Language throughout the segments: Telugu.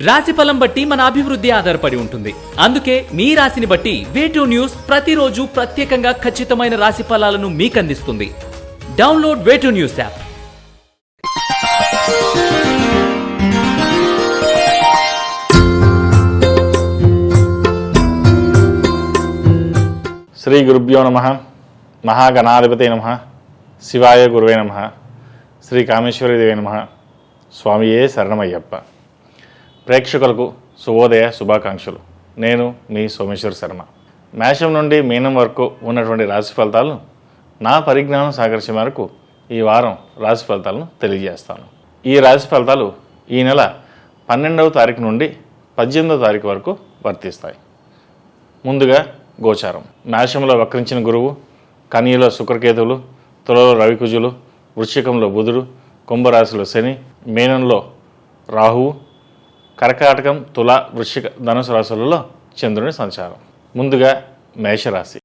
రాశిఫలం బట్టి మన అభివృద్ధి ఆధారపడి ఉంటుంది. అందుకే మీ రాశిని బట్టి వే2 న్యూస్ ప్రతిరోజు ప్రత్యేకంగా ఖచ్చితమైన రాశి ఫలాలను మీకు అందిస్తుంది. Download way two news app. Shri గురుభ్యో నమః. మహాగణాధిపతే నమః. శివాయ గురువే నమః. శ్రీ కామేశ్వరి దేవే నమః. స్వామియే శరణమయ్యప్ప. ప్రేక్షకులకు శుభోదయ శుభాకాంక్షలు. నేను మీ సోమేశ్వర్ శర్మ. మేషం నుండి మీనం వరకు ఉన్నటువంటి రాశి ఫలితాలను నా పరిజ్ఞానం సహకరించే మేరకు ఈ వారం రాశి ఫలితాలను తెలియజేస్తాను. ఈ రాశి ఫలితాలు ఈ నెల 12వ తారీఖు నుండి 18వ తారీఖు వరకు వర్తిస్తాయి. ముందుగా గోచారం. మేషంలో వక్రించిన గురువు, కన్యలో శుక్రకేతువులు, తులలో రవికుజులు, వృశ్చికంలో బుధుడు, కుంభరాశిలో శని, మీనంలో రాహువు, కర్కాటకం, తుల, వృశ్చిక, ధనుసు రాశులలో చంద్రుని సంచారం. ముందుగా మేషరాశి.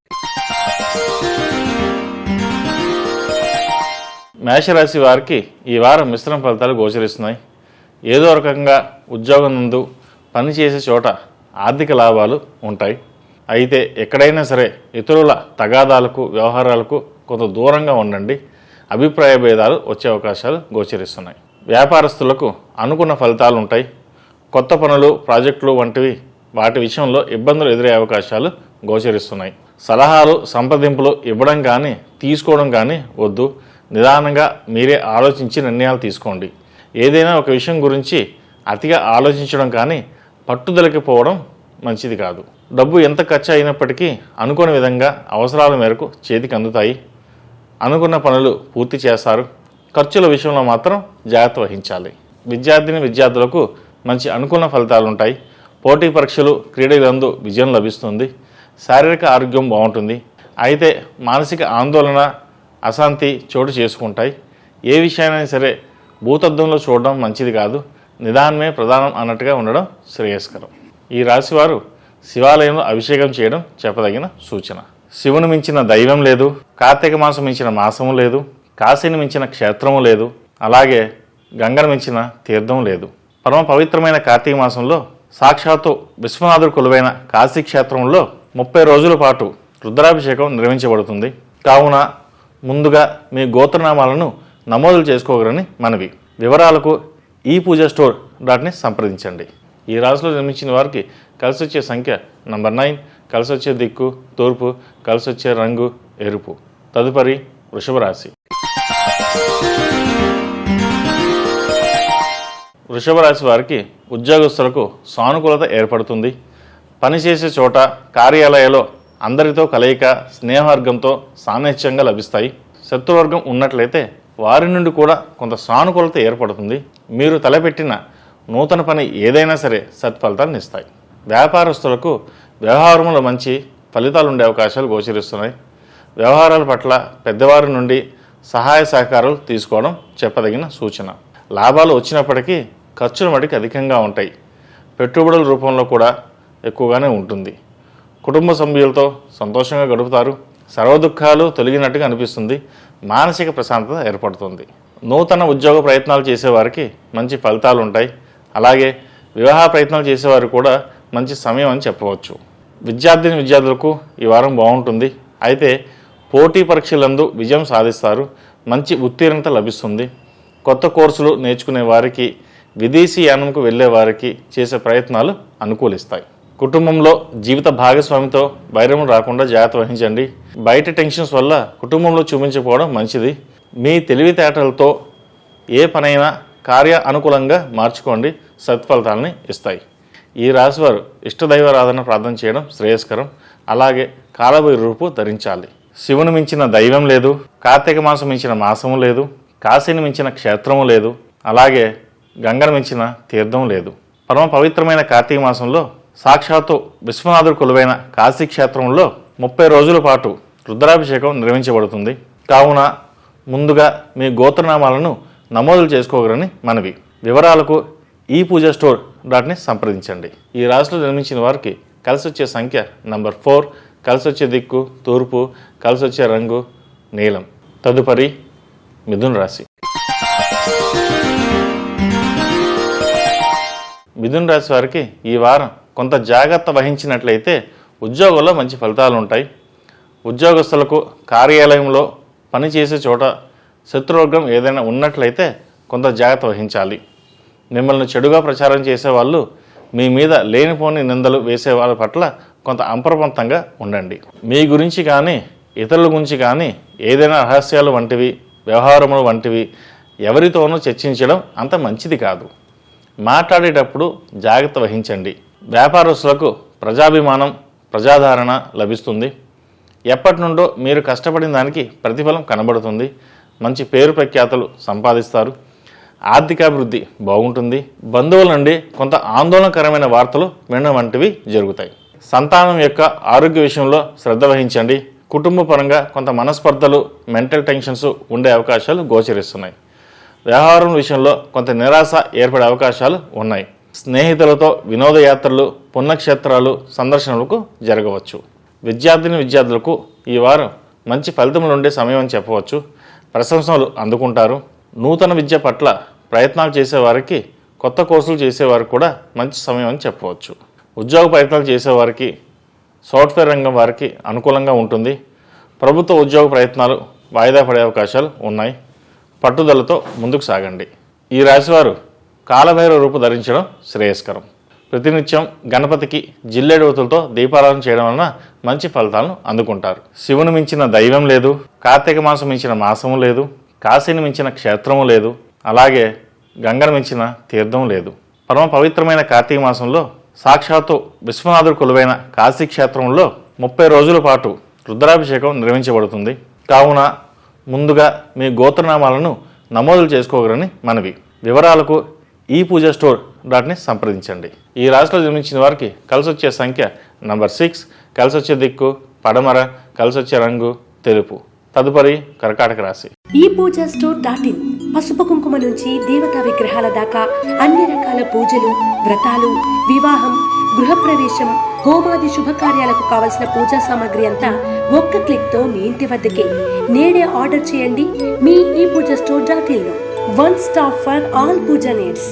మేషరాశి వారికి ఈ వారం మిశ్రమ ఫలితాలు గోచరిస్తున్నాయి. ఏదో రకంగా ఉద్యోగం నందు పనిచేసే చోట ఆర్థిక లాభాలు ఉంటాయి. అయితే ఎక్కడైనా సరే ఇతరుల తగాదాలకు, వ్యవహారాలకు కొంత దూరంగా ఉండండి. అభిప్రాయ భేదాలు వచ్చే అవకాశాలు గోచరిస్తున్నాయి. వ్యాపారస్తులకు అనుకున్న ఫలితాలు ఉంటాయి. కొత్త పనులు, ప్రాజెక్టులు వంటివి వాటి విషయంలో ఇబ్బందులు ఎదురే అవకాశాలు గోచరిస్తున్నాయి. సలహాలు, సంప్రదింపులు ఇవ్వడం కానీ తీసుకోవడం కానీ వద్దు. నిదానంగా మీరే ఆలోచించి నిర్ణయాలు తీసుకోండి. ఏదైనా ఒక విషయం గురించి అతిగా ఆలోచించడం కానీ పట్టుదలకి పోవడం మంచిది కాదు. డబ్బు ఎంత ఖర్చు అయినప్పటికీ అనుకున్న విధంగా అవసరాల మేరకు చేతికి అందుతాయి. అనుకున్న పనులు పూర్తి చేస్తారు. ఖర్చుల విషయంలో మాత్రం జాగ్రత్త వహించాలి. విద్యార్థులకు మంచి అనుకూల ఫలితాలు ఉంటాయి. పోటీ పరీక్షలు, క్రీడలందు విజయం లభిస్తుంది. శారీరక ఆరోగ్యం బాగుంటుంది. అయితే మానసిక ఆందోళన, అశాంతి చోటు చేసుకుంటాయి. ఏ విషయాన్ని సరే భూతద్దంలో చూడడం మంచిది కాదు. నిదానమే ప్రధానం అన్నట్టుగా ఉండడం శ్రేయస్కరం. ఈ రాశివారు శివాలయంలో అభిషేకం చేయడం చెప్పదగిన సూచన. శివుని మించిన దైవం లేదు. కార్తీక మాసం మించిన మాసము లేదు. కాశీని మించిన క్షేత్రము లేదు. అలాగే గంగను మించిన తీర్థం లేదు. పరమ పవిత్రమైన కార్తీక మాసంలో సాక్షాత్తు విశ్వనాథుడు కొలువైన కాశీ క్షేత్రంలో 30 రోజుల పాటు రుద్రాభిషేకం నిర్వహించబడుతుంది. కావున ముందుగా మీ గోత్రనామాలను నమోదు చేసుకోగలని మనవి. వివరాలకు ఈ పూజా స్టోర్.ని సంప్రదించండి. ఈ రాశిలో జన్మించిన వారికి కలిసి వచ్చే సంఖ్య నంబర్ 9, కలిసి వచ్చే దిక్కు తూర్పు, కలిసి వచ్చే రంగు ఎరుపు. తదుపరి వృషభ రాశి. వృషభ రాశి వారికి ఉద్యోగస్తులకు సానుకూలత ఏర్పడుతుంది. పనిచేసే చోట, కార్యాలయంలో అందరితో కలయిక, స్నేహవర్గంతో సాన్నిధ్యంగా లభిస్తాయి. శత్రువర్గం ఉన్నట్లయితే వారి నుండి కూడా కొంత సానుకూలత ఏర్పడుతుంది. మీరు తలపెట్టిన నూతన పని ఏదైనా సరే సత్ఫలితాలను ఇస్తాయి. వ్యాపారస్తులకు వ్యవహారంలో మంచి ఫలితాలు ఉండే అవకాశాలు గోచరిస్తున్నాయి. వ్యవహారాల పట్ల పెద్దవారి నుండి సహాయ సహకారాలు తీసుకోవడం చెప్పదగిన సూచన. లాభాలు వచ్చినప్పటికీ ఖర్చులు మటుకు అధికంగా ఉంటాయి. పెట్టుబడుల రూపంలో కూడా ఎక్కువగానే ఉంటుంది. కుటుంబ సభ్యులతో సంతోషంగా గడుపుతారు. సర్వదుఖాలు తొలగినట్టుగా అనిపిస్తుంది. మానసిక ప్రశాంతత ఏర్పడుతుంది. నూతన ఉద్యోగ ప్రయత్నాలు చేసేవారికి మంచి ఫలితాలు ఉంటాయి. అలాగే వివాహ ప్రయత్నాలు చేసేవారు కూడా మంచి సమయం అని చెప్పవచ్చు. విద్యార్థులకు ఈ వారం బాగుంటుంది. అయితే పోటీ పరీక్షలందు విజయం సాధిస్తారు. మంచి ఉత్తీర్ణత లభిస్తుంది. కొత్త కోర్సులు నేర్చుకునే వారికి, విదేశీ యానంకు వెళ్ళే వారికి చేసే ప్రయత్నాలు అనుకూలిస్తాయి. కుటుంబంలో జీవిత భాగస్వామితో వైరం రాకుండా జాగ్రత్త వహించండి. బయట టెన్షన్స్ వల్ల కుటుంబంలో చూపించకపోవడం మంచిది. మీ తెలివితేటలతో ఏ పనైనా కార్యానుకూలంగా మార్చుకోండి. సత్ఫలితాలని ఇస్తాయి. ఈ రాశివారు ఇష్టదైవారాధన ప్రార్థన చేయడం శ్రేయస్కరం. అలాగే కాలభైరవ రూపు ధరించాలి. శివుని మించిన దైవం లేదు. కార్తీక మాసం మించిన మాసము లేదు. కాశీని మించిన క్షేత్రము లేదు. అలాగే గంగను మించిన తీర్థం లేదు. పరమ పవిత్రమైన కార్తీక మాసంలో సాక్షాత్తు విశ్వనాథుడు కొలువైన కాశీ క్షేత్రంలో 30 రోజుల పాటు రుద్రాభిషేకం నిర్వహించబడుతుంది. కావున ముందుగా మీ గోత్రనామాలను నమోదు చేసుకోగలని మనవి. వివరాలకు ఈ పూజా స్టోర్.ని సంప్రదించండి. ఈ రాశిలో జన్మించిన వారికి కలిసి వచ్చే సంఖ్య నంబర్ 4, కలిసి వచ్చే దిక్కు తూర్పు, కలిసి వచ్చే రంగు నీలం. తదుపరి మిథున రాశి. మిథున రాశి వారికి ఈ వారం కొంత జాగ్రత్త వహించినట్లయితే ఉద్యోగంలో మంచి ఫలితాలు ఉంటాయి. ఉద్యోగస్తులకు కార్యాలయంలో పనిచేసే చోట శత్రువర్గం ఏదైనా ఉన్నట్లయితే కొంత జాగ్రత్త వహించాలి. మిమ్మల్ని చెడుగా ప్రచారం చేసేవాళ్ళు మీ మీద లేనిపోని నిందలు వేసే వాళ్ళ పట్ల కొంత అప్రమత్తంగా ఉండండి. మీ గురించి కానీ ఇతరుల గురించి కానీ ఏదైనా రహస్యాలు వంటివి వ్యవహారములు వంటివి ఎవరితోనూ చర్చించడం అంత మంచిది కాదు. మాట్లాడేటప్పుడు జాగ్రత్త వహించండి. వ్యాపారస్తులకు ప్రజాభిమానం ప్రజాదరణ లభిస్తుంది. ఎప్పటి నుండో మీరు కష్టపడిన దానికి ప్రతిఫలం కనబడుతుంది. మంచి పేరు ప్రఖ్యాతలు సంపాదిస్తారు. ఆర్థికాభివృద్ధి బాగుంటుంది. బంధువుల నుండి కొంత ఆందోళనకరమైన వార్తలు వినడం వంటివి జరుగుతాయి. సంతానం యొక్క ఆరోగ్య విషయంలో శ్రద్ధ వహించండి. కుటుంబ పరంగా కొంత మనస్పర్ధలు మెంటల్ టెన్షన్స్ ఉండే అవకాశాలు గోచరిస్తున్నాయి. వ్యవహారం విషయంలో కొంత నిరాశ ఏర్పడే అవకాశాలు ఉన్నాయి. స్నేహితులతో వినోదయాత్రలు పుణ్యక్షేత్రాలు సందర్శనలకు జరగవచ్చు. విద్యార్థులకు ఈ వారం మంచి ఫలితములు ఉండే సమయం అని చెప్పవచ్చు. ప్రశంసలు అందుకుంటారు. నూతన విద్య పట్ల ప్రయత్నాలు చేసేవారికి కొత్త కోర్సులు చేసేవారికి కూడా మంచి సమయం అని చెప్పవచ్చు. ఉద్యోగ ప్రయత్నాలు చేసేవారికి సాఫ్ట్వేర్ రంగం వారికి అనుకూలంగా ఉంటుంది. ప్రభుత్వ ఉద్యోగ ప్రయత్నాలు వాయిదా పడే అవకాశాలు ఉన్నాయి. పట్టుదలతో ముందుకు సాగండి. ఈ రాశివారు కాలభైరవ రూపు ధరించడం శ్రేయస్కరం. ప్రతినిత్యం గణపతికి జిల్లేడు ఒత్తులతో దీపారాధన చేయడం వలన మంచి ఫలితాలను అందుకుంటారు. శివుని మించిన దైవం లేదు. కార్తీక మాసం మించిన మాసము లేదు. కాశీని మించిన క్షేత్రము లేదు. అలాగే గంగను మించిన తీర్థం లేదు. పరమ పవిత్రమైన కార్తీక మాసంలో సాక్షాత్తు విశ్వనాథుడు కొలువైన కాశీ క్షేత్రంలో 30 రోజుల పాటు రుద్రాభిషేకం నిర్వహించబడుతుంది. కావున ముందుగా మీ గోత్రనామాలను నమోదు చేసుకోగలని మనవి. వివరాలకు ఈ పూజా స్టోర్.ని సంప్రదించండి. ఈ రాశిలో జన్మించిన వారికి కలిసి వచ్చే సంఖ్య నంబర్ 6, కలిసి వచ్చే దిక్కు పడమర, కలిసి వచ్చే రంగు తెలుపు. తదుపరి కర్కాటక రాశి. ఈ పూజా స్టోర్.in పసుపు కుంకుమ నుంచి దేవతా విగ్రహాల దాకా అన్ని రకాల పూజలు, వ్రతాలు, వివాహం, గృహప్రవేశం, హోమాది శుభకార్యాలకు కావలసిన పూజా సామాగ్రి అంతా ఒక్క క్లిక్ తో మీ ఇంటి వద్దకే. నేడే ఆర్డర్ చేయండి మీ ఈ పూజా స్టోర్.in లో. One stop for all pooja needs.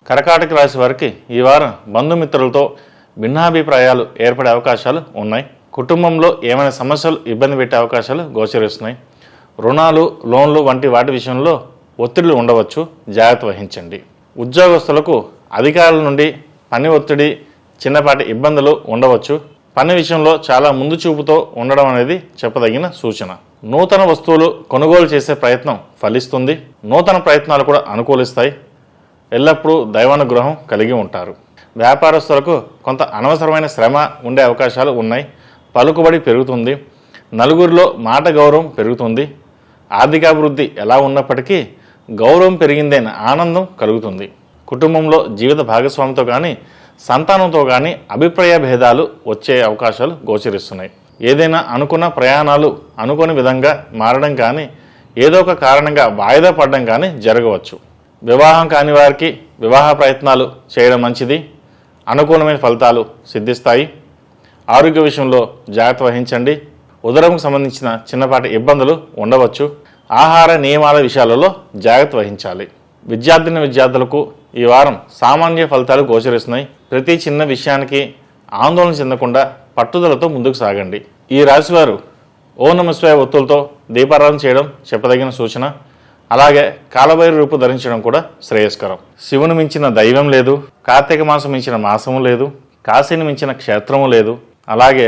కర్కాటక రాశి వారికి ఈ వారం బంధుమిత్రులతో భిన్నాభిప్రాయాలు ఏర్పడే అవకాశాలు ఉన్నాయి. కుటుంబంలో ఏమైనా సమస్యలు ఇబ్బంది పెట్టే అవకాశాలు గోచరిస్తున్నాయి. రుణాలు, లోన్లు వంటి వాటి విషయంలో ఒత్తిళ్లు ఉండవచ్చు. జాగ్రత్త వహించండి. ఉద్యోగస్తులకు అధికారుల నుండి పని ఒత్తిడి, చిన్నపాటి ఇబ్బందులు ఉండవచ్చు. పని విషయంలో చాలా ముందు చూపుతో ఉండడం అనేది చెప్పదగిన సూచన. నూతన వస్తువులు కొనుగోలు చేసే ప్రయత్నం ఫలిస్తుంది. నూతన ప్రయత్నాలు కూడా అనుకూలిస్తాయి. ఎల్లప్పుడూ దైవానుగ్రహం కలిగి ఉంటారు. వ్యాపారస్తులకు కొంత అనవసరమైన శ్రమ ఉండే అవకాశాలు ఉన్నాయి. పలుకుబడి పెరుగుతుంది. నలుగురిలో మాట గౌరవం పెరుగుతుంది. ఆర్థికాభివృద్ధి ఎలా ఉన్నప్పటికీ గౌరవం పెరిగిందైన ఆనందం కలుగుతుంది. కుటుంబంలో జీవిత భాగస్వామితో కానీ సంతానంతో కానీ అభిప్రాయ భేదాలు వచ్చే అవకాశాలు గోచరిస్తున్నాయి. ఏదైనా అనుకున్న ప్రయాణాలు అనుకోని విధంగా మారడం కానీ ఏదో ఒక కారణంగా వాయిదా పడడం కానీ జరగవచ్చు. వివాహం కాని వారికి వివాహ ప్రయత్నాలు చేయడం మంచిది. అనుకూలమైన ఫలితాలు సిద్ధిస్తాయి. ఆరోగ్య విషయంలో జాగ్రత్త వహించండి. ఉదరంకు సంబంధించిన చిన్నపాటి ఇబ్బందులు ఉండవచ్చు. ఆహార నియమాల విషయాలలో జాగ్రత్త వహించాలి. విద్యార్థులకు ఈ వారం సామాన్య ఫలితాలు గోచరిస్తున్నాయి. ప్రతి చిన్న విషయానికి ఆందోళన చెందకుండా పట్టుదలతో ముందుకు సాగండి. ఈ రాశివారు ఓం నమః శివాయ ఒత్తులతో దీపారాధన చేయడం చెప్పదగిన సూచన. అలాగే కాలభైరవ రూపు ధరించడం కూడా శ్రేయస్కరం. శివుని మించిన దైవం లేదు. కార్తీక మాసం మించిన మాసము లేదు. కాశీని మించిన క్షేత్రము లేదు. అలాగే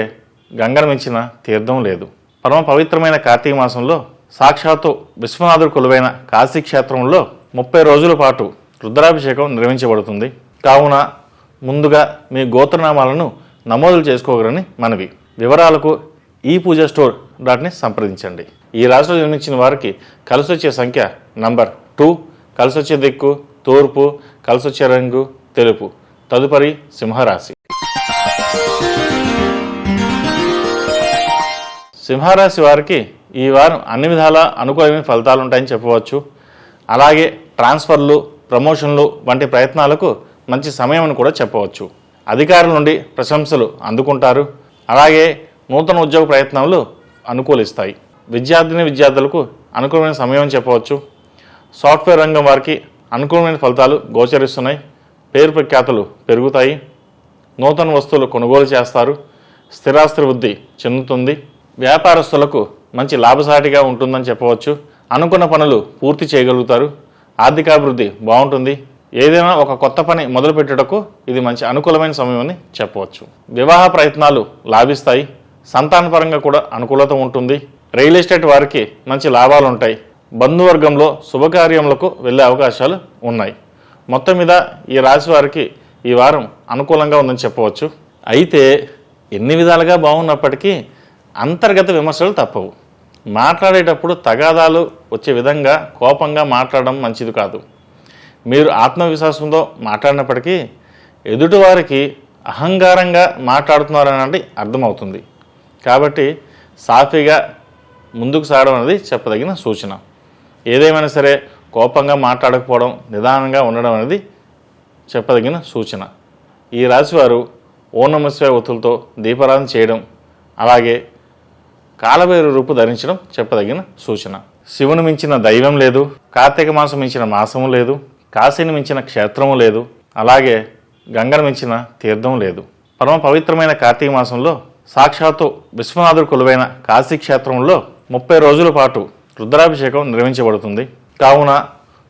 గంగను మించిన తీర్థం లేదు. పరమ పవిత్రమైన కార్తీక మాసంలో సాక్షాత్తు విశ్వనాథుడు కొలువైన కాశీ క్షేత్రంలో 30 రోజుల పాటు రుద్రాభిషేకం నిర్వహించబడుతుంది. కావున ముందుగా మీ గోత్రనామాలను నమోదు చేసుకోగలని మనవి. వివరాలకు ఈ పూజా స్టోర్.ని సంప్రదించండి. ఈ రాశిలో జన్మించిన వారికి కలిసి వచ్చే సంఖ్య నంబర్ 2, కలిసి వచ్చే దిక్కు తూర్పు, కలిసి వచ్చే రంగు తెలుపు. తదుపరి సింహరాశి. సింహరాశి వారికి ఈ వారం అన్ని విధాల అనుకూలమైన ఫలితాలు ఉంటాయని చెప్పవచ్చు. అలాగే ట్రాన్స్ఫర్లు, ప్రమోషన్లు వంటి ప్రయత్నాలకు మంచి సమయం అని కూడా చెప్పవచ్చు. అధికారుల నుండి ప్రశంసలు అందుకుంటారు. అలాగే నూతన ఉద్యోగ ప్రయత్నాలు అనుకూలిస్తాయి. విద్యార్థులకు అనుకూలమైన సమయం అని చెప్పవచ్చు. సాఫ్ట్వేర్ రంగం వారికి అనుకూలమైన ఫలితాలు గోచరిస్తున్నాయి. పేరు ప్రఖ్యాతులు పెరుగుతాయి. నూతన వస్తువులు కొనుగోలు చేస్తారు. స్థిరాస్తి వృద్ధి చెందుతుంది. వ్యాపారస్తులకు మంచి లాభసాటిగా ఉంటుందని చెప్పవచ్చు. అనుకున్న పనులు పూర్తి చేయగలుగుతారు. ఆర్థికాభివృద్ధి బాగుంటుంది. ఏదైనా ఒక కొత్త పని మొదలుపెట్టుటకు ఇది మంచి అనుకూలమైన సమయం అని చెప్పవచ్చు. వివాహ ప్రయత్నాలు లాభిస్తాయి. సంతానపరంగా కూడా అనుకూలత ఉంటుంది. రియల్ ఎస్టేట్ వారికి మంచి లాభాలు ఉంటాయి. బంధువర్గంలో శుభకార్యములకు వెళ్ళే అవకాశాలు ఉన్నాయి. మొత్తం మీద ఈ రాశి వారికి ఈ వారం అనుకూలంగా ఉందని చెప్పవచ్చు. అయితే ఎన్ని విధాలుగా బాగున్నప్పటికీ అంతర్గత విమర్శలు తప్పవు. మాట్లాడేటప్పుడు తగాదాలు వచ్చే విధంగా కోపంగా మాట్లాడడం మంచిది కాదు. మీరు ఆత్మవిశ్వాసంతో మాట్లాడినప్పటికీ ఎదుటివారికి అహంకారంగా మాట్లాడుతున్నారన్నది అర్థమవుతుంది. కాబట్టి సాఫీగా ముందుకు సాగడం అనేది చెప్పదగిన సూచన. ఏదేమైనా సరే కోపంగా మాట్లాడకపోవడం, నిదానంగా ఉండడం అనేది చెప్పదగిన సూచన. ఈ రాశివారు ఓం నమః శివాయ ఒత్తులతో దీపారాధన చేయడం, అలాగే కాలభైరవ రూపు ధరించడం చెప్పదగిన సూచన. శివుని మించిన దైవం లేదు. కార్తీక మాసం మించిన మాసము లేదు. కాశీని మించిన క్షేత్రము లేదు. అలాగే గంగను మించిన తీర్థం లేదు. పరమ పవిత్రమైన కార్తీక మాసంలో సాక్షాత్తు విశ్వనాథుడు కొలువైన కాశీ క్షేత్రంలో 30 రోజుల పాటు రుద్రాభిషేకం నిర్వహించబడుతుంది. కావున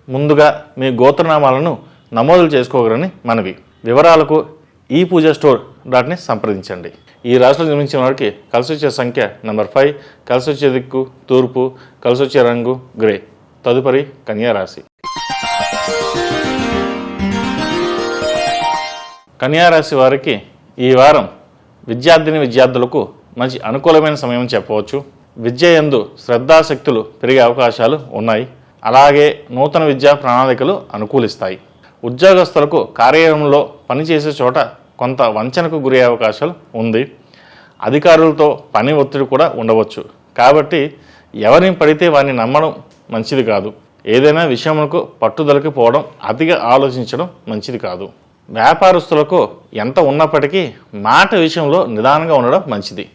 ముందుగా మీ గోత్రనామాలను నమోదు చేసుకోగలని మనవి. వివరాలకు ఈ పూజా స్టోర్.ని సంప్రదించండి. ఈ రాశిలో జన్మించిన వారికి కలిసి వచ్చే సంఖ్య నెంబర్ 5, కలిసి వచ్చే దిక్కు తూర్పు, కలిసి వచ్చే రంగు గ్రే. తదుపరి కన్యా రాశి. కన్యా రాశి వారికి ఈ వారం విద్యార్థులకు మంచి అనుకూలమైన సమయం చెప్పవచ్చు. విద్య యందు శ్రద్ధాశక్తులు పెరిగే అవకాశాలు ఉన్నాయి. అలాగే నూతన విద్యా ప్రణాళికలు అనుకూలిస్తాయి. ఉద్యోగస్తులకు కార్యాలయంలో పనిచేసే చోట కొంత వంచనకు గురయ్యే అవకాశాలు ఉంది. అధికారులతో పని ఒత్తిడి కూడా ఉండవచ్చు. కాబట్టి ఎవరిని పడితే వారిని నమ్మడం మంచిది కాదు. ఏదైనా విషయములకు పట్టుదలకి పోవడం, అతిగా ఆలోచించడం మంచిది కాదు. వ్యాపారస్తులకు ఎంత ఉన్నప్పటికీ మాట విషయంలో నిదానంగా ఉండడం మంచిది.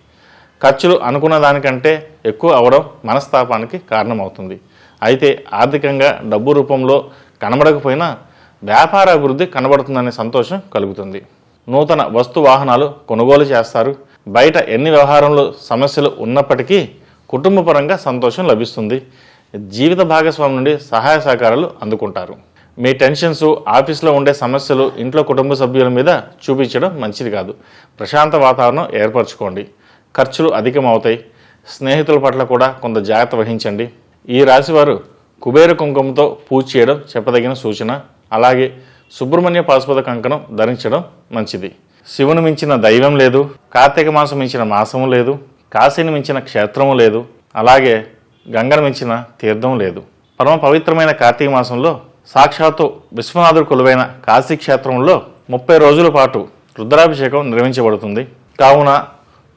ఖర్చులు అనుకున్న దానికంటే ఎక్కువ అవడం మనస్తాపానికి కారణమవుతుంది. అయితే ఆర్థికంగా డబ్బు రూపంలో కనబడకపోయినా వ్యాపార అభివృద్ధి కనబడుతుందనే సంతోషం కలుగుతుంది. నూతన వస్తు వాహనాలు కొనుగోలు చేస్తారు. బయట ఎన్ని వ్యవహారంలో సమస్యలు ఉన్నప్పటికీ కుటుంబపరంగా సంతోషం లభిస్తుంది. జీవిత భాగస్వామి నుండి సహాయ సహకారాలు అందుకుంటారు. మీ టెన్షన్స్, ఆఫీస్లో ఉండే సమస్యలు ఇంట్లో కుటుంబ సభ్యుల మీద చూపించడం మంచిది కాదు. ప్రశాంత వాతావరణం ఏర్పరచుకోండి. ఖర్చులు అధికమవుతాయి. స్నేహితుల పట్ల కూడా కొంత జాగ్రత్త వహించండి. ఈ రాశివారు కుబేర కుంకుమతో పూజ చేయడం చెప్పదగిన సూచన. అలాగే సుబ్రహ్మణ్య పాశుపత కంకణం ధరించడం మంచిది. శివుని మించిన దైవం లేదు. కార్తీక మాసం మించిన మాసము లేదు. కాశీని మించిన క్షేత్రము లేదు. అలాగే గంగను మించిన తీర్థం లేదు. పరమ పవిత్రమైన కార్తీక మాసంలో సాక్షాత్తు విశ్వనాథుడు కొలువైన కాశీ క్షేత్రంలో 30 రోజుల పాటు రుద్రాభిషేకం నిర్వహించబడుతుంది. కావున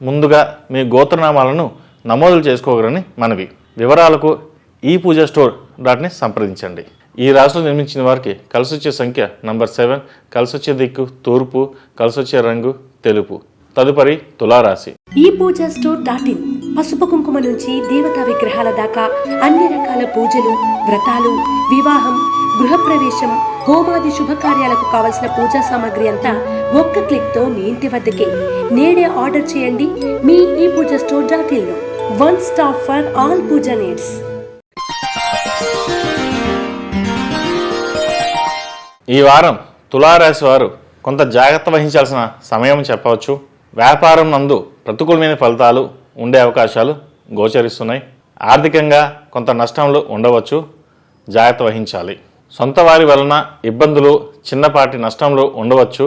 ముందుగా మీ గోత్రనామాలను నమోదు చేసుకోగలని మనవి. వివరాలకు ఈ పూజా స్టోర్.ని సంప్రదించండి. ఈ రాశిలో నిర్మించిన వారికి కలిసి వచ్చే సంఖ్య నంబర్ 7, కలిసి వచ్చే దిక్కు తూర్పు, కలిసి వచ్చే రంగు తెలుపు. తదుపరి తులారాశి. ఈ పూజా స్టోర్.in పసుపు కుంకుమ నుంచి దేవతా విగ్రహాల దాకా అన్ని రకాల పూజలు, వ్రతాలు, వివాహం, గృహప్రవేశం, హోమాది శుభకార్యాలకు కావలసిన పూజా సామాగ్రి అంతా ఒక్క క్లిక్ తో మీ ఇంటి వద్దకే. నేడే ఆర్డర్ చేయండి మీ ఈ పూజా స్టోర్.in లో. One stop for all pooja needs. ఈ వారం తులారాశి వారు కొంత జాగ్రత్త వహించాల్సిన సమయం చెప్పవచ్చు. వ్యాపారం నందు ప్రతికూలమైన ఫలితాలు ఉండే అవకాశాలు గోచరిస్తున్నాయి. ఆర్థికంగా కొంత నష్టంలో ఉండవచ్చు. జాగ్రత్త వహించాలి. సొంత వారి వలన ఇబ్బందులు, చిన్నపాటి నష్టంలో ఉండవచ్చు.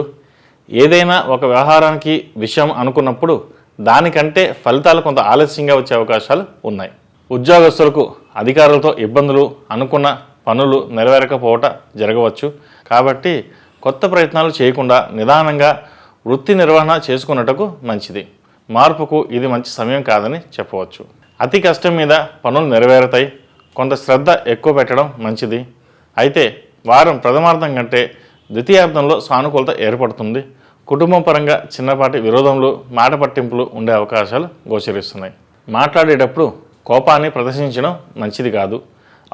ఏదైనా ఒక వ్యవహారానికి విషయం అనుకున్నప్పుడు దానికంటే ఫలితాలు కొంత ఆలస్యంగా వచ్చే అవకాశాలు ఉన్నాయి. ఉద్యోగస్తులకు అధికారులతో ఇబ్బందులు, అనుకున్న పనులు నెరవేరకపోవట జరగవచ్చు. కాబట్టి కొత్త ప్రయత్నాలు చేయకుండా నిదానంగా వృత్తి నిర్వహణ చేసుకున్నట్టుకు మంచిది. మార్పుకు ఇది మంచి సమయం కాదని చెప్పవచ్చు. అతి కష్టం మీద పనులు నెరవేరుతాయి. కొంత శ్రద్ధ ఎక్కువ పెట్టడం మంచిది. అయితే వారం ప్రథమార్థం కంటే ద్వితీయార్థంలో సానుకూలత ఏర్పడుతుంది. కుటుంబం పరంగా చిన్నపాటి విరోధములు, మాట పట్టింపులు ఉండే అవకాశాలు గోచరిస్తున్నాయి. మాట్లాడేటప్పుడు కోపాన్ని ప్రదర్శించడం మంచిది కాదు.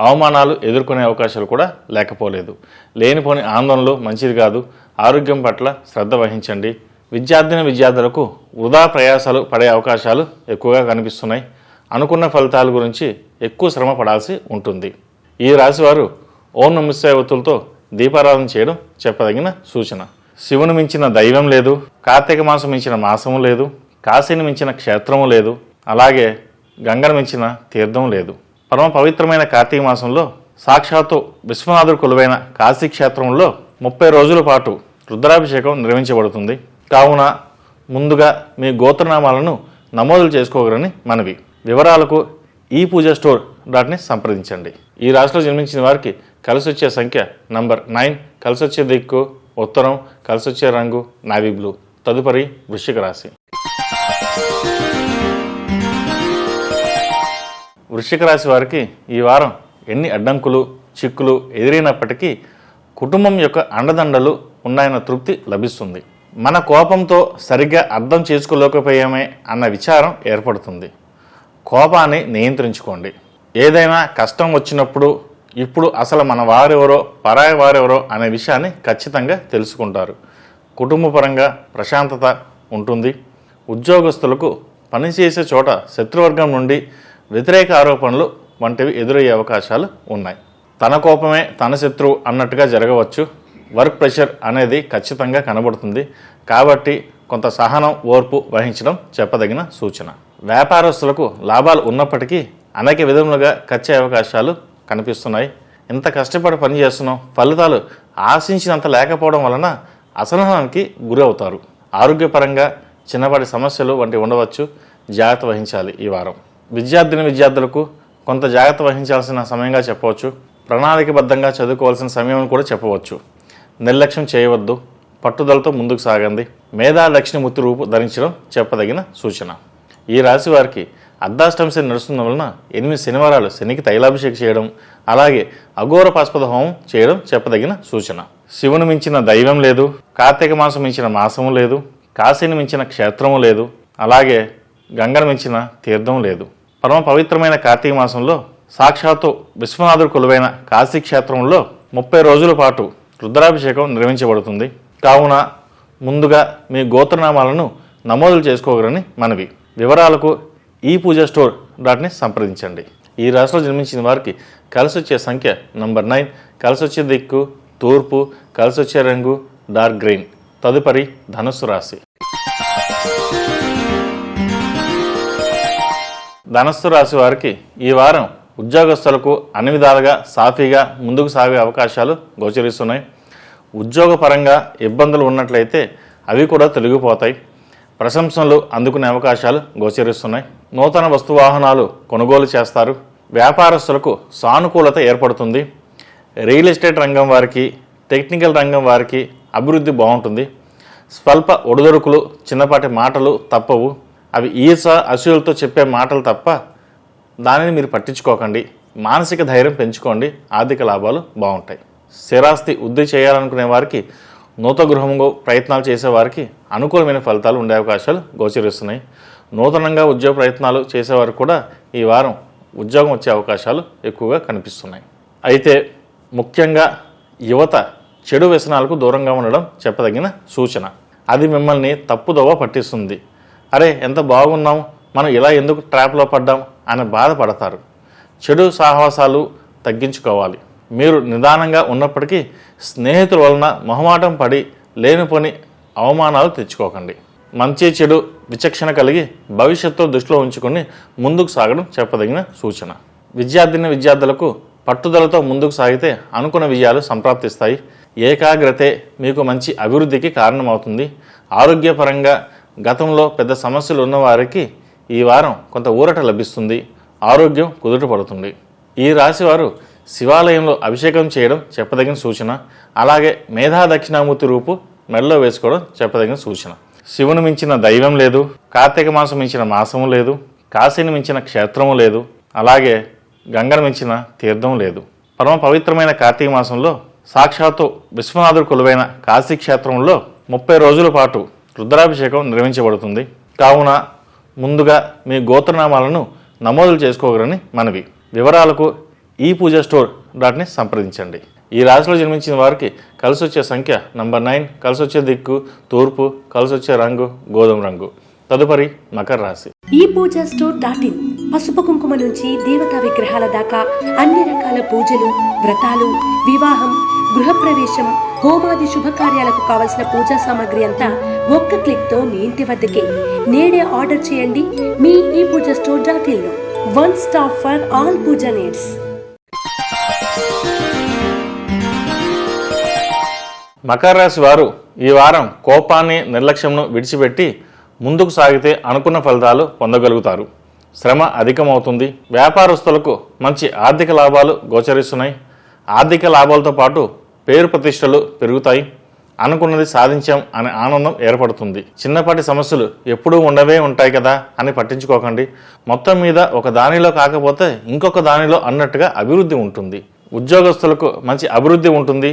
అవమానాలు ఎదుర్కొనే అవకాశాలు కూడా లేకపోలేదు. లేనిపోని ఆందోళనలు మంచిది కాదు. ఆరోగ్యం పట్ల శ్రద్ధ వహించండి. విద్యార్థులకు వృధా ప్రయాసాలు పడే అవకాశాలు ఎక్కువగా కనిపిస్తున్నాయి. అనుకున్న ఫలితాల గురించి ఎక్కువ శ్రమ పడాల్సి ఉంటుంది. ఈ రాశివారు ఓం నమః శివాయ ఒత్తులతో దీపారాధన చేయడం చెప్పదగిన సూచన. శివుని మించిన దైవం లేదు, కార్తీక మాసం మించిన మాసము లేదు, కాశీని మించిన క్షేత్రము లేదు, అలాగే గంగను మించిన తీర్థం లేదు. పరమ పవిత్రమైన కార్తీక మాసంలో సాక్షాత్తు విశ్వనాథుడు కొలువైన కాశీ క్షేత్రంలో 30 రోజుల పాటు రుద్రాభిషేకం నిర్వహించబడుతుంది. కావున ముందుగా మీ గోత్రనామాలను నమోదు చేసుకోగలని మనవి. వివరాలకు ఈ పూజా స్టోర్.ని సంప్రదించండి. ఈ రాశిలో జన్మించిన వారికి కలిసి వచ్చే సంఖ్య నంబర్ 9, కలిసి వచ్చే దిక్కు ఉత్తరం, కలిసి వచ్చే రంగు నావీ బ్లూ. తదుపరి వృశ్చిక రాశి. వృశ్చిక రాశి వారికి ఈ వారం ఎన్ని అడ్డంకులు చిక్కులు ఎదిరినప్పటికీ కుటుంబం యొక్క అండదండలు ఉన్నాయన్న తృప్తి లభిస్తుంది. మన కోపంతో సరిగ్గా అర్థం చేసుకోలేకపోయామే అన్న విచారం ఏర్పడుతుంది. కోపాన్ని నియంత్రించుకోండి. ఏదైనా కష్టం వచ్చినప్పుడు ఇప్పుడు అసలు మన వారెవరో పరాయి వారెవరో అనే విషయాన్ని ఖచ్చితంగా తెలుసుకుంటారు. కుటుంబపరంగా ప్రశాంతత ఉంటుంది. ఉద్యోగస్తులకు పనిచేసే చోట శత్రువర్గం నుండి వ్యతిరేక ఆరోపణలు వంటివి ఎదురయ్యే అవకాశాలు ఉన్నాయి. తన కోపమే తన శత్రువు అన్నట్టుగా జరగవచ్చు. వర్క్ ప్రెషర్ అనేది ఖచ్చితంగా కనబడుతుంది. కాబట్టి కొంత సహనం ఓర్పు వహించడం చెప్పదగిన సూచన. వ్యాపారస్తులకు లాభాలు ఉన్నప్పటికీ అనేక విధములుగా ఖర్చు అవకాశాలు కనిపిస్తున్నాయి. ఇంత కష్టపడి పనిచేస్తున్నాం, ఫలితాలు ఆశించినంత లేకపోవడం వలన అసహనానికి గురి అవుతారు. ఆరోగ్యపరంగా చిన్నపాటి సమస్యలు వంటివి ఉండవచ్చు. జాగ్రత్త వహించాలి. ఈ వారం విద్యార్థులకు కొంత జాగ్రత్త వహించాల్సిన సమయంగా చెప్పవచ్చు. ప్రణాళికబద్ధంగా చదువుకోవాల్సిన సమయం కూడా చెప్పవచ్చు. నిర్లక్ష్యం చేయవద్దు. పట్టుదలతో ముందుకు సాగండి. మేధా లక్ష్మీమూర్తి రూపు ధరించడం చెప్పదగిన సూచన. ఈ రాశి వారికి అర్ధాష్టమి శని నడుస్తున్న వలన 8 శనివారాలు శనికి తైలాభిషేకం చేయడం, అలాగే అఘోర పాశుపత హోమం చేయడం చెప్పదగిన సూచన. శివుని మించిన దైవం లేదు, కార్తీక మాసం మించిన మాసము లేదు, కాశీని మించిన క్షేత్రము లేదు, అలాగే గంగను మించిన తీర్థం లేదు. పరమ పవిత్రమైన కార్తీక మాసంలో సాక్షాత్తు విశ్వనాథుడు కొలువైన కాశీ క్షేత్రంలో 30 రోజుల పాటు రుద్రాభిషేకం నిర్వహించబడుతుంది. కావున ముందుగా మీ గోత్రనామాలను నమోదు చేసుకోగలని మనవి. వివరాలకు ఈ పూజా స్టోర్.ని సంప్రదించండి. ఈ రాశిలో జన్మించిన వారికి కలిసి వచ్చే సంఖ్య నంబర్ 9, కలిసి వచ్చే దిక్కు తూర్పు, కలిసి వచ్చే రంగు డార్క్ గ్రీన్. తదుపరి ధనుస్సు రాశి. ధనుస్సు రాశి వారికి ఈ వారం ఉద్యోగస్తులకు అన్ని విధాలుగా సాఫీగా ముందుకు సాగే అవకాశాలు గోచరిస్తున్నాయి. ఉద్యోగపరంగా ఇబ్బందులు ఉన్నట్లయితే అవి కూడా తొలగిపోతాయి. ప్రశంసలు అందుకునే అవకాశాలు గోచరిస్తున్నాయి. నూతన వస్తువాహనాలు కొనుగోలు చేస్తారు. వ్యాపారస్తులకు సానుకూలత ఏర్పడుతుంది. రియల్ ఎస్టేట్ రంగం వారికి, టెక్నికల్ రంగం వారికి అభివృద్ధి బాగుంటుంది. స్వల్ప ఒడిదొడుకులు, చిన్నపాటి మాటలు తప్పవు. అవి ఈర్ష అసూయలతో చెప్పే మాటలు తప్ప దానిని మీరు పట్టించుకోకండి. మానసిక ధైర్యం పెంచుకోండి. ఆర్థిక లాభాలు బాగుంటాయి. స్థిరాస్తి వృద్ధి చేయాలనుకునే వారికి, నూతన గృహంలో ప్రయత్నాలు చేసేవారికి అనుకూలమైన ఫలితాలు ఉండే అవకాశాలు గోచరిస్తున్నాయి. నూతనంగా ఉద్యోగ ప్రయత్నాలు చేసేవారికి కూడా ఈ వారం ఉద్యోగం వచ్చే అవకాశాలు ఎక్కువగా కనిపిస్తున్నాయి. అయితే ముఖ్యంగా యువత చెడు వ్యసనాలకు దూరంగా ఉండడం చెప్పదగిన సూచన. అది మిమ్మల్ని తప్పుదోవ పట్టిస్తుంది. అరే ఎంత బాగున్నాం, మనం ఇలా ఎందుకు ట్రాప్లో పడ్డాం అని బాధపడతారు. చెడు సాహసాలు తగ్గించుకోవాలి. మీరు నిదానంగా ఉన్నప్పటికీ స్నేహితుల వలన మొహమాటం పడి లేనిపోని అవమానాలు తెచ్చుకోకండి. మంచి చెడు విచక్షణ కలిగి భవిష్యత్తు దృష్టిలో ఉంచుకొని ముందుకు సాగడం చెప్పదగిన సూచన. విద్యార్థులకు పట్టుదలతో ముందుకు సాగితే అనుకున్న విజయాలు సంప్రాప్తిస్తాయి. ఏకాగ్రతే మీకు మంచి అభివృద్ధికి కారణమవుతుంది. ఆరోగ్యపరంగా గతంలో పెద్ద సమస్యలు ఉన్నవారికి ఈ వారం కొంత ఊరట లభిస్తుంది. ఆరోగ్యం కుదుటపడుతుంది. ఈ రాశివారు శివాలయంలో అభిషేకం చేయడం చెప్పదగిన సూచన. అలాగే మేధా దక్షిణామూర్తి రూపు మెడలో వేసుకోవడం చెప్పదగిన సూచన. శివుని మించిన దైవం లేదు, కార్తీక మాసం మించిన మాసము లేదు, కాశీని మించిన క్షేత్రము లేదు, అలాగే గంగను మించిన తీర్థం లేదు. పరమ పవిత్రమైన కార్తీక మాసంలో సాక్షాత్తు విశ్వనాథుడు కొలువైన కాశీ క్షేత్రంలో 30 రోజుల పాటు రుద్రాభిషేకం నిర్వహించబడుతుంది. కావున ముందుగా మీ గోత్రనామాలను నమోదు చేసుకోగలని మనవి. వివరాలకు ePoojaStore.ని సంప్రదించండి. ఈ రాశిలో జన్మించిన వారికి కలిసి వచ్చే సంఖ్య నంబర్ 9, కలిసి వచ్చే దిక్కు తూర్పు, కలిసి వచ్చే రంగు గోధుమ రంగు. తదుపరి మకర రాశి. ePoojaStore.in పసుపు కుంకుమ నుంచి దేవతా విగ్రహాల దాకా అన్ని రకాల పూజలు, వ్రతాలు, వివాహం, గృహప్రవేశం, హోమాది శుభకార్యాలకు కావలసిన పూజా సామాగ్రి అంతా ఒక్క క్లిక్ తో మీ ఇంటి వద్దకే. నేడే ఆర్డర్ చేయండి మీ ePoojaStore.in లో. One stop for all pooja needs. మకర రాశి వారు ఈ వారం కోపాన్ని, నిర్లక్ష్యంను విడిచిపెట్టి ముందుకు సాగితే అనుకున్న ఫలితాలు పొందగలుగుతారు. శ్రమ అధికమవుతుంది. వ్యాపారస్తులకు మంచి ఆర్థిక లాభాలు గోచరిస్తున్నాయి. ఆర్థిక లాభాలతో పాటు పేరు ప్రతిష్టలు పెరుగుతాయి. అనుకున్నది సాధించాం అనే ఆనందం ఏర్పడుతుంది. చిన్నపాటి సమస్యలు ఎప్పుడూ ఉండవే ఉంటాయి కదా అని పట్టించుకోకండి. మొత్తం మీద ఒక దానిలో కాకపోతే ఇంకొక దానిలో అన్నట్టుగా అభివృద్ధి ఉంటుంది. ఉద్యోగస్తులకు మంచి అభివృద్ధి ఉంటుంది.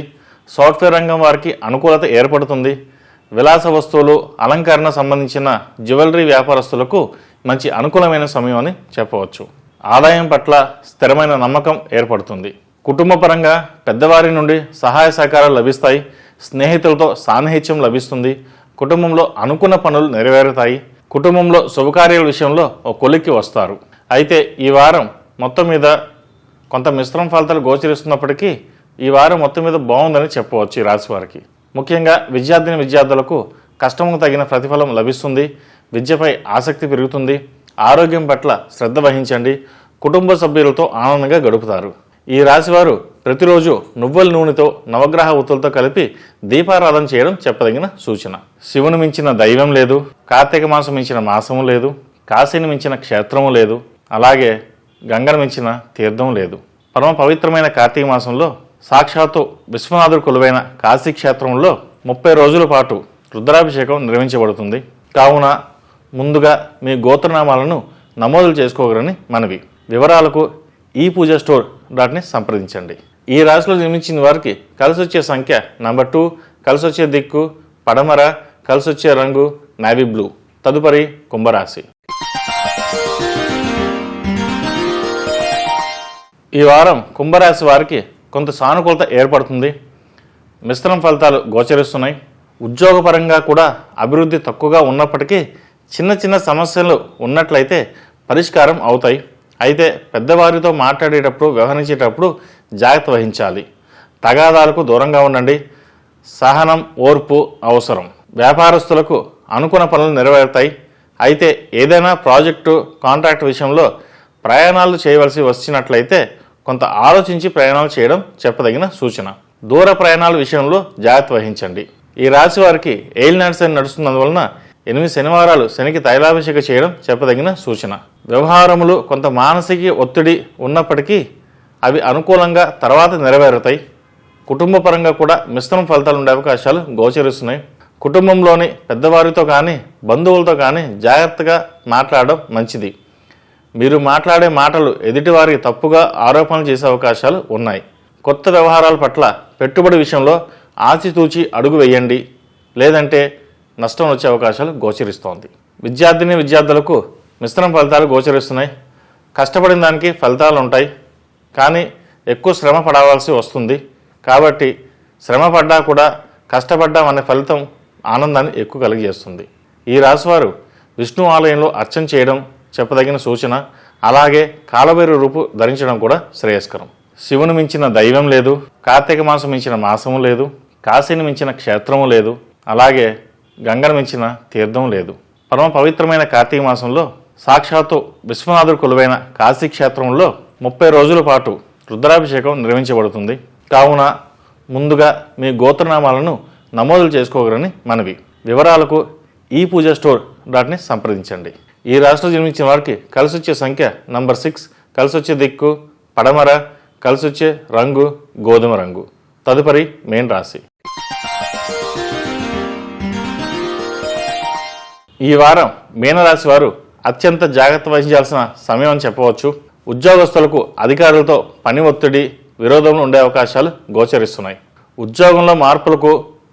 సాఫ్ట్వేర్ రంగం వారికి అనుకూలత ఏర్పడుతుంది. విలాస వస్తువులు, అలంకరణ సంబంధించిన జ్యువెలరీ వ్యాపారస్తులకు మంచి అనుకూలమైన సమయం అని చెప్పవచ్చు. ఆదాయం పట్ల స్థిరమైన నమ్మకం ఏర్పడుతుంది. కుటుంబపరంగా పెద్దవారి నుండి సహాయ సహకారాలు లభిస్తాయి. స్నేహితులతో సాన్నిహిత్యం లభిస్తుంది. కుటుంబంలో అనుకున్న పనులు నెరవేరుతాయి. కుటుంబంలో శుభకార్యాల విషయంలో ఒక కొలిక్కి వస్తారు. అయితే ఈ వారం మొత్తం మీద కొంత మిశ్రమ ఫలితాలు గోచరిస్తున్నప్పటికీ ఈ వారం మొత్తం మీద బాగుందని చెప్పవచ్చు. ఈ రాశి వారికి ముఖ్యంగా విద్యార్థులకు కష్టముకు తగిన ప్రతిఫలం లభిస్తుంది. విద్యపై ఆసక్తి పెరుగుతుంది. ఆరోగ్యం పట్ల శ్రద్ధ వహించండి. కుటుంబ సభ్యులతో ఆనందంగా గడుపుతారు. ఈ రాశివారు ప్రతిరోజు నువ్వుల నూనెతో నవగ్రహ ఒత్తులతో కలిపి దీపారాధన చేయడం చెప్పదగిన సూచన. శివుని మించిన దైవం లేదు. కార్తీక మాసం మించిన మాసము లేదు. కాశీని మించిన క్షేత్రము లేదు. అలాగే గంగను మించిన తీర్థం లేదు. పరమ పవిత్రమైన కార్తీక మాసంలో సాక్షాత్తు విశ్వనాథుడు కొలువైన కాశీ క్షేత్రంలో 30 రోజుల పాటు రుద్రాభిషేకం నిర్వహించబడుతుంది. కావున ముందుగా మీ గోత్రనామాలను నమోదు చేసుకోగలని మనవి. వివరాలకు ePoojaStore.ని సంప్రదించండి. ఈ రాశిలో జన్మించిన వారికి కలిసి వచ్చే సంఖ్య నంబర్ 2, కలిసి వచ్చే దిక్కు పడమర, కలిసి వచ్చే రంగు నేవీ బ్లూ. తదుపరి కుంభరాశి. ఈ వారం కుంభరాశి వారికి కొంత సానుకూలత ఏర్పడుతుంది. మిశ్రమ ఫలితాలు గోచరిస్తున్నాయి. ఉద్యోగపరంగా కూడా అభివృద్ధి తక్కువగా ఉన్నప్పటికీ చిన్న చిన్న సమస్యలు ఉన్నట్లయితే పరిష్కారం అవుతాయి. అయితే పెద్దవారితో మాట్లాడేటప్పుడు, వ్యవహరించేటప్పుడు జాగ్రత్త వహించాలి. తగాదాలకు దూరంగా ఉండండి. సహనం, ఓర్పు అవసరం. వ్యాపారస్తులకు అనుకున్న పనులు నెరవేరుతాయి. అయితే ఏదైనా ప్రాజెక్టు, కాంట్రాక్ట్ విషయంలో ప్రయాణాలు చేయవలసి వచ్చినట్లయితే కొంత ఆలోచించి ప్రయాణాలు చేయడం చెప్పదగిన సూచన. దూర ప్రయాణాల విషయంలో జాగ్రత్త వహించండి. ఈ రాశి వారికి ఏలినాటి శని నడుస్తున్నందువలన 8 శనివారాలు శనికి తైలాభిషేకం చేయడం చెప్పదగిన సూచన. వ్యవహారములు కొంత మానసిక ఒత్తిడి ఉన్నప్పటికీ అవి అనుకూలంగా తర్వాత నెరవేరుతాయి. కుటుంబపరంగా కూడా మిశ్రమ ఫలితాలు ఉండే అవకాశాలు గోచరిస్తున్నాయి. కుటుంబంలోని పెద్దవారితో కానీ బంధువులతో కానీ జాగ్రత్తగా మాట్లాడడం మంచిది. మీరు మాట్లాడే మాటలు ఎదుటివారికి తప్పుగా ఆరోపణలు చేసే అవకాశాలు ఉన్నాయి. కొత్త వ్యవహారాల పట్ల పెట్టుబడి విషయంలో ఆచితూచి అడుగు వేయండి, లేదంటే నష్టం వచ్చే అవకాశాలు గోచరిస్తోంది. విద్యార్థులకు మిశ్రమ ఫలితాలు గోచరిస్తున్నాయి. కష్టపడిన దానికి ఫలితాలు ఉంటాయి, కానీ ఎక్కువ శ్రమ పడవలసి వస్తుంది. కాబట్టి శ్రమ పడ్డా కూడా కష్టపడ్డాం అనే ఫలితం ఆనందాన్ని ఎక్కువ కలిగజేస్తుంది. ఈ రాశివారు విష్ణు ఆలయంలో అర్చన చేయడం చెప్పదగిన సూచన. అలాగే కాలభైరవ రూపు ధరించడం కూడా శ్రేయస్కరం. శివుని మించిన దైవం లేదు. కార్తీక మాసం మించిన మాసము లేదు. కాశీని మించిన క్షేత్రము లేదు. అలాగే గంగను మించిన తీర్థం లేదు. పరమ పవిత్రమైన కార్తీక మాసంలో సాక్షాత్తు విశ్వనాథుడు కొలువైన కాశీ క్షేత్రంలో 30 రోజుల పాటు రుద్రాభిషేకం నిర్వహించబడుతుంది. కావున ముందుగా మీ గోత్రనామాలను నమోదు చేసుకోగలని మనవి. వివరాలకు ePoojaStore.ని సంప్రదించండి. ఈ రాశిలో జన్మించిన వారికి కలిసి వచ్చే సంఖ్య నంబర్ 6, కలిసి వచ్చే దిక్కు పడమర, కలిసి వచ్చే రంగు గోధుమ రంగు. తదుపరి మేన్ రాశి. ఈ వారం మీనరాశి వారు అత్యంత జాగ్రత్త వహించాల్సిన సమయం అని చెప్పవచ్చు. ఉద్యోగస్తులకు అధికారులతో పని ఒత్తిడి, విరోధములు ఉండే అవకాశాలు గోచరిస్తున్నాయి. ఉద్యోగంలో మార్పులకు,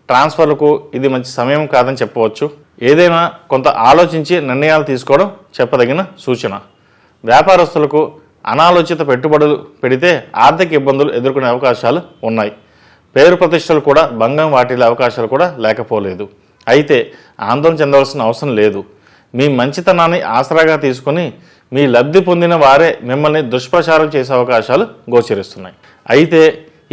ట్రాన్స్ఫర్లకు ఇది మంచి సమయం కాదని చెప్పవచ్చు. ఏదైనా కొంత ఆలోచించి నిర్ణయాలు తీసుకోవడం చెప్పదగిన సూచన. వ్యాపారస్తులకు అనాలోచిత పెట్టుబడులు పెడితే ఆర్థిక ఇబ్బందులు ఎదుర్కొనే అవకాశాలు ఉన్నాయి. పేరు ప్రతిష్టలు కూడా భంగం వాటిల్లే అవకాశాలు కూడా లేకపోలేదు. అయితే ఆందోళన చెందవలసిన అవసరం లేదు. మీ మంచితనాన్ని ఆసరాగా తీసుకుని మీ లబ్ధి పొందిన వారే మిమ్మల్ని దుష్ప్రచారం చేసే అవకాశాలు గోచరిస్తున్నాయి. అయితే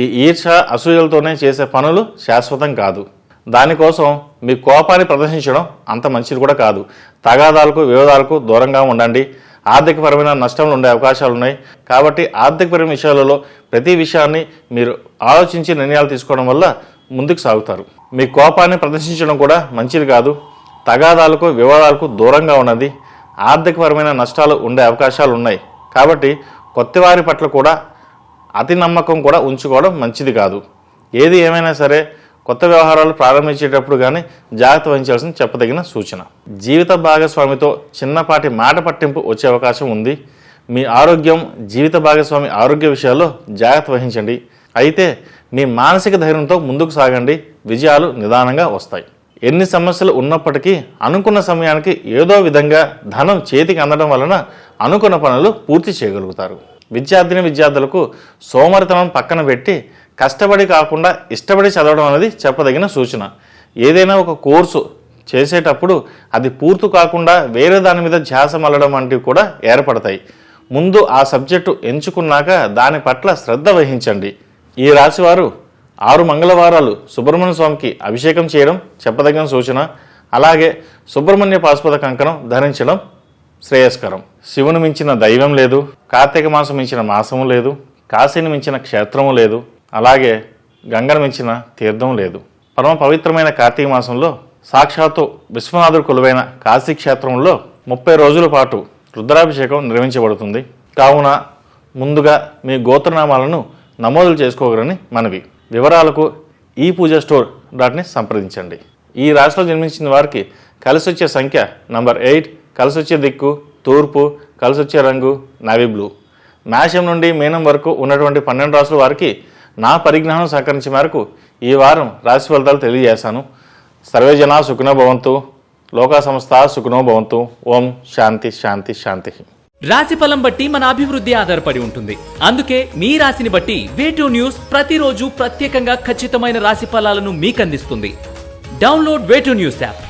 ఈ ఈర్ష అసూయలతోనే చేసే పనులు శాశ్వతం కాదు. దానికోసం మీ కోపాన్ని ప్రదర్శించడం అంత మంచిది కూడా కాదు. తగాదాలకు వివాదాలకు దూరంగా ఉండండి. ఆర్థికపరమైన నష్టాలు ఉండే అవకాశాలు ఉన్నాయి. కాబట్టి ఆర్థికపరమైన విషయాలలో ప్రతి విషయాన్ని మీరు ఆలోచించి నిర్ణయాలు తీసుకోవడం వల్ల ముందుకు సాగుతారు. మీ కోపాన్ని ప్రదర్శించడం కూడా మంచిది కాదు. తగాదాలకు వివాదాలకు దూరంగా ఉన్నది. ఆర్థికపరమైన నష్టాలు ఉండే అవకాశాలు ఉన్నాయి. కాబట్టి కొత్త వారి పట్ల కూడా అతి నమ్మకం కూడా ఉంచుకోవడం మంచిది కాదు. ఏది ఏమైనా సరే కొత్త వ్యవహారాలు ప్రారంభించేటప్పుడు కానీ జాగ్రత్త వహించాల్సిన చెప్పదగిన సూచన. జీవిత భాగస్వామితో చిన్నపాటి మాట పట్టింపు వచ్చే అవకాశం ఉంది. మీ ఆరోగ్యం, జీవిత భాగస్వామి ఆరోగ్య విషయాల్లో జాగ్రత్త వహించండి. అయితే మీ మానసిక ధైర్యంతో ముందుకు సాగండి. విజయాలు నిదానంగా వస్తాయి. ఎన్ని సమస్యలు ఉన్నప్పటికీ అనుకున్న సమయానికి ఏదో విధంగా ధనం చేతికి అందడం వలన అనుకున్న పనులు పూర్తి చేయగలుగుతారు. విద్యార్థులకు సోమరితనం పక్కన పెట్టి కష్టపడి కాకుండా ఇష్టపడి చదవడం అనేది చెప్పదగిన సూచన. ఏదైనా ఒక కోర్సు చేసేటప్పుడు అది పూర్తి కాకుండా వేరే దాని మీద ధ్యాస మళ్ళడం వంటివి కూడా ఏర్పడతాయి. ముందు ఆ సబ్జెక్టు ఎంచుకున్నాక దాని పట్ల శ్రద్ధ వహించండి. ఈ రాశివారు 6 మంగళవారాలు సుబ్రహ్మణ్య స్వామికి అభిషేకం చేయడం చెప్పదగిన సూచన. అలాగే సుబ్రహ్మణ్య పాశుపత కంకణం ధరించడం శ్రేయస్కరం. శివుని మించిన దైవం లేదు. కార్తీక మాసం మించిన మాసము లేదు. కాశీని మించిన క్షేత్రము లేదు. అలాగే గంగను మించిన తీర్థం లేదు. పరమ పవిత్రమైన కార్తీక మాసంలో సాక్షాత్తు విశ్వనాథుడు కొలువైన కాశీ క్షేత్రంలో 30 రోజుల పాటు రుద్రాభిషేకం నిర్వహించబడుతుంది. కావున ముందుగా మీ గోత్రనామాలను నమోదు చేసుకోగలని మనవి. వివరాలకు ఈ పూజా స్టోర్.ని సంప్రదించండి. ఈ రాశిలో జన్మించిన వారికి కలిసొచ్చే సంఖ్య నంబర్ 8, కలిసొచ్చే దిక్కు తూర్పు, కలిసొచ్చే రంగు నావీ బ్లూ. మేషం నుండి మీనం వరకు ఉన్నటువంటి 12 రాశుల వారికి నా పరిజ్ఞానం సహకరించే మేరకు ఈ వారం రాశి ఫలితాలు తెలియజేశాను. సర్వే జనా సుఖినో భవంతు, లోకా సమస్త సుఖినో భవంతు. ఓం శాంతి శాంతి శాంతి. రాశి ఫలం బట్టి మన అభివృద్ధి ఆధారపడి ఉంటుంది. అందుకే మీ రాశిని బట్టి వేటూ న్యూస్ ప్రతిరోజు ప్రత్యేకంగా ఖచ్చితమైన రాశి ఫలాలను మీకు అందిస్తుంది. Download way two news app.